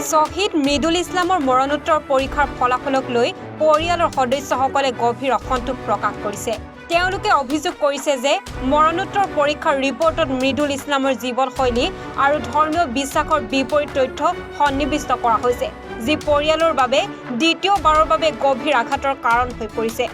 শ্বহীদ মৃদুল ইছলামৰ মৰণোত্তৰ পৰীক্ষাৰ ফলাফলক লৈ পৰিয়ালৰ সদস্যসকলে গভীৰ অসন্তোষ প্ৰকাশ কৰিছে। তেওঁলোকে অভিযোগ কৰিছে যে মৰণোত্তৰ পৰীক্ষাৰ ৰিপৰ্টত মৃদুল ইছলামৰ জীৱনশৈলী আৰু ধৰ্মীয় বিশ্বাসৰ বিপৰীত তথ্য সন্নিৱিষ্ট কৰা হৈছে, যি পৰিয়ালৰ বাবে দ্বিতীয়বাৰৰ বাবে গভীৰ আঘাতৰ কাৰণ হৈ পৰিছে।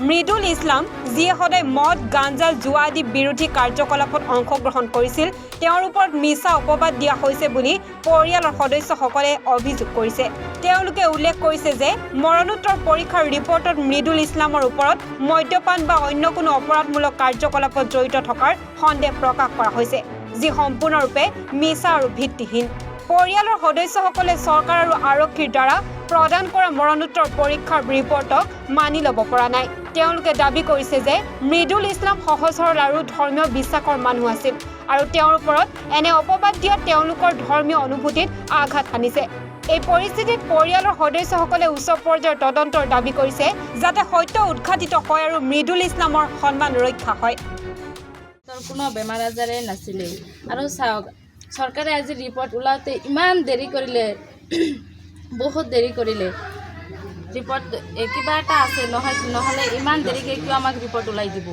মৃদুল ইছলাম, যিয়ে সদায় মদ, গাঞ্জা, জুৱা আদি বিৰোধী কাৰ্যকলাপত অংশগ্ৰহণ কৰিছিল, তেওঁৰ ওপৰত মিছা অপবাদ দিয়া হৈছে বুলি পৰিয়ালৰ সদস্যসকলে অভিযোগ কৰিছে। তেওঁলোকে উল্লেখ কৰিছে যে মৰণোত্তৰ পৰীক্ষাৰ ৰিপৰ্টত মৃদুল ইছলামৰ ওপৰত মদ্যপান বা অন্য কোনো অপৰাধমূলক কাৰ্যকলাপত জড়িত থকাৰ সন্দেহ প্ৰকাশ কৰা হৈছে, যি সম্পূৰ্ণৰূপে মিছা আৰু ভিত্তিহীন। পৰিয়ালৰ সদস্যসকলে চৰকাৰ আৰু আৰক্ষীৰ দ্বাৰা প্ৰদান কৰা মৰণোত্তৰ পৰীক্ষাৰ ৰিপৰ্টক মানি ল'ব পৰা নাই। তেওঁলোকে দাবী কৰিছে যে মৃদুল ইছলাম সহজ সৰল আৰু ধৰ্মীয় বিশ্বাসৰ মানুহ আছিল আৰু তেওঁৰ ওপৰত এনে অপবাদ দিয়াত তেওঁলোকৰ ধৰ্মীয় অনুভূতিত আঘাত হানিছে। এই পৰিস্থিতিত পৰিয়ালৰ সদস্যসকলে উচ্চ পৰ্যায়ৰ তদন্তৰ দাবী কৰিছে, যাতে সত্য উদ্ঘাটিত হয় আৰু মৃদুল ইছলামৰ সন্মান ৰক্ষা হয়। কোনো বেমাৰ আজাৰে নাছিলে আৰু চাওক, চৰকাৰে আজি ৰিপৰ্ট ওলাওঁতে ইমান দেৰি কৰিলে, বহুত দেৰি কৰিলে। ৰিপৰ্ট কিবা এটা আছে নহ'লে ইমান দেৰিকৈ কিয় আমাক ৰিপৰ্ট ওলাই দিব?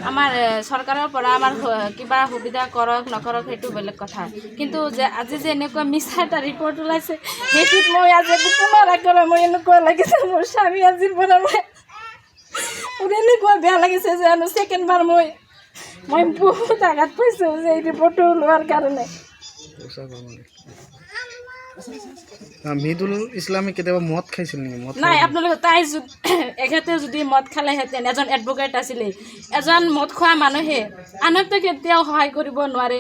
আমাৰ চৰকাৰৰ পৰা আমাৰ কিবা সুবিধা কৰক নকৰক সেইটো বেলেগ কথা, কিন্তু যে আজি যে এনেকুৱা মিছা এটা ৰিপৰ্ট ওলাইছে, সেইটোত মই আজি মোৰ এনেকুৱা লাগিছে, মোৰ স্বামী আজিৰ পৰা মোৰ এনেকুৱা বেয়া লাগিছে যে ছেকেণ্ডবাৰ মই বহুত আঘাত পাইছোঁ যে এই ৰিপৰ্টটো লোৱাৰ কাৰণে। মৃদুল ইছলামে কেতিয়াবা মদ খাইছিল নেকি? মদ নাই, আপোনালোকে তাই এখেতে যদি মদ খালেহেঁতেন, এজন এডভকেট আছিলে, এজন মদ খোৱা মানুহে আনকতো কেতিয়াও সহায় কৰিব নোৱাৰে।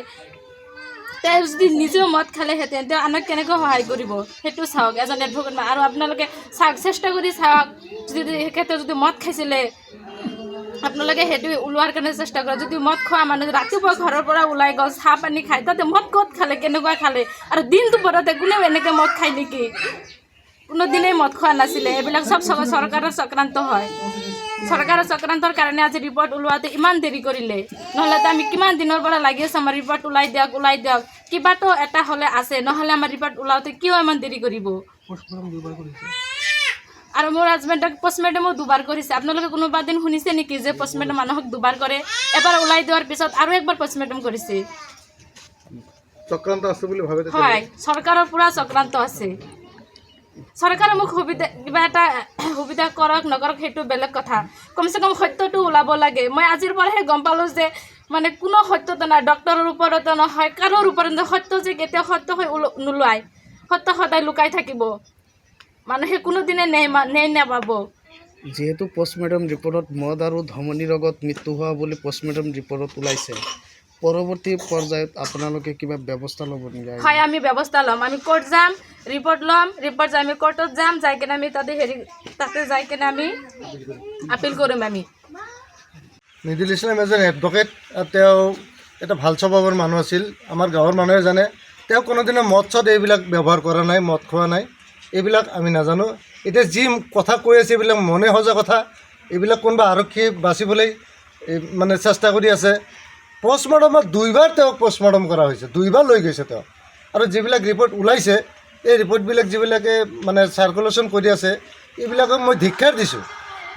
তাই যদি নিজেও মদ খালেহেঁতেন, তেওঁ আনক কেনেকৈ সহায় কৰিব সেইটো চাওক, এজন এডভকেট। আৰু আপোনালোকে চাওক, চেষ্টা কৰি চাওক, যদি এখেতে যদি মদ খাইছিলে, আপোনালোকে সেইটো ওলোৱাৰ কাৰণে চেষ্টা কৰে। যদি মদ খোৱা মানুহ ৰাতিপুৱা ঘৰৰ পৰা ওলাই গ'ল, চাহ পানী খায়, তাতে মদ ক'ত খালে, কেনেকুৱা খালে? আৰু দিনটো পৰতে কোনেও এনেকৈ মদ খায় নেকি? কোনো দিনেই মদ খোৱা নাছিলে। এইবিলাক চব চৰকাৰৰ চক্ৰান্ত হয়। চৰকাৰৰ চক্ৰান্তৰ কাৰণে আজি ৰিপৰ্ট ওলোৱাতে ইমান দেৰি কৰিলে, নহ'লেতো আমি কিমান দিনৰ পৰা লাগি আছোঁ আমাৰ ৰিপৰ্ট ওলাই দিয়ক। কিবাটো এটা হ'লে আছে, নহ'লে আমাৰ ৰিপৰ্ট ওলাওঁতে কিয় ইমান দেৰি কৰিব? আৰু মোৰ হাজবেণ্ডক পষ্টমৰ্টেমো দুবাৰ কৰিছে। আপোনালোকে কোনোবা দিন শুনিছে নেকি যে পষ্টমৰ্টেম মানুহক দুবাৰ কৰে? এবাৰ ওলাই দিয়াৰ পিছত আৰু একবাৰ পষ্টমৰ্টেম কৰিছে। চক্ৰান্ত আছে বুলি ভাবে? হয়, চৰকাৰৰ পৰা চক্ৰান্ত আছে। চৰকাৰে মোক কিবা এটা সুবিধা কৰক নকৰক সেইটো বেলেগ কথা, কমচে কম সত্যটো ওলাব লাগে। মই আজিৰ পৰাহে গম পালোঁ যে মানে কোনো সত্যতা নাই, ডক্টৰৰ ওপৰতো নহয়, কাৰোৰ ওপৰত সত্য যে কেতিয়াও সত্য হৈ নোলোৱায়, সত্য সদায় লুকাই থাকিব, মানুহে কোনোদিনে ন্যায় নাপাব। যিহেতু পষ্টমৰ্টেম ৰিপৰ্টত মদ আৰু ধমনী ৰোগত মৃত্যু হোৱা বুলি পষ্টমৰ্টেম ৰিপৰ্টত ওলাইছে, পৰৱৰ্তী পৰ্যায়ত আপোনালোকে কিবা ব্যৱস্থা ল'ব নেকি? হয়, আমি ব্যৱস্থা ল'ম। আমি কোৰ্ট যাম, ৰিপৰ্ট ল'ম, ৰিপৰ্ট যাই আমি কোৰ্টত যাম, যাই কিনে আমি তাতে যাই কিনে আমি আপিল কৰিম। আমি মৃদুল ইছলাম এজন এডভকেট, তেওঁ এটা ভাল স্বভাৱৰ মানুহ আছিল। আমাৰ গাঁৱৰ মানুহে জানে তেওঁ কোনোদিনে মদ চদ এইবিলাক ব্যৱহাৰ কৰা নাই, মদ খোৱা নাই, এইবিলাক আমি নাজানো। এতিয়া যি কথা কৈ আছে এইবিলাক মনে সজা কথা, এইবিলাক কোনোবা আৰক্ষী বাচিবলৈ মানে চেষ্টা কৰি আছে। পষ্টমৰ্টমত 2বাৰ তেওঁক পষ্টমৰ্টম কৰা হৈছে, 2বাৰ লৈ গৈছে তেওঁ। আৰু যিবিলাক ৰিপৰ্ট ওলাইছে, এই ৰিপৰ্টবিলাক যিবিলাকে মানে চাৰ্কুলেশ্যন কৰি আছে, এইবিলাকক মই ধিক্ষাৰ দিছোঁ।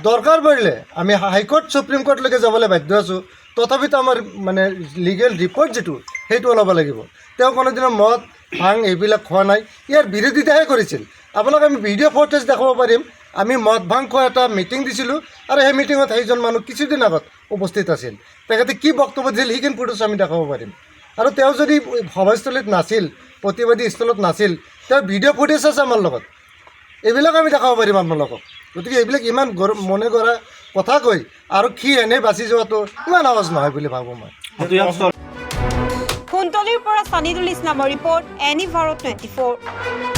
দৰকাৰ পৰিলে আমি হাইকোৰ্ট সুপ্ৰিম কোৰ্টলৈকে যাবলৈ বাধ্য আছোঁ, তথাপিতো আমাৰ মানে লিগেল ৰিপৰ্ট যিটো সেইটো ওলাব লাগিব। তেওঁ কোনোদিনৰ মদ ভাং এইবিলাক খোৱা নাই, ইয়াৰ বিৰোধিতাহে কৰিছিল। আপোনাক আমি ভিডিঅ' ফুটেজ দেখাব পাৰিম। আমি মদ ভাং খোৱা এটা মিটিং দিছিলোঁ আৰু সেই মিটিঙত সেইজন মানুহ কিছুদিন আগত উপস্থিত আছিল। তেখেতে কি বক্তব্য দিছিল সেইখিনি ফুটেজ আমি দেখাব পাৰিম। আৰু তেওঁ যদি সভাস্থলীত নাছিল, প্ৰতিবাদী স্থলত নাছিল, তেওঁৰ ভিডিঅ' ফুটেজ আছে আমাৰ লগত, এইবিলাক আমি দেখাব পাৰিম আপোনালোকক। গতিকে এইবিলাক ইমান মনে কৰা কথা কৈ আৰক্ষী এনেই বাচি যোৱাটো ইমান সহজ নহয় বুলি ভাবোঁ মই। কুন্তলীৰ পৰা ছানিদুল ইছলামৰ ৰিপৰ্ট, এনি ভাৰত 24।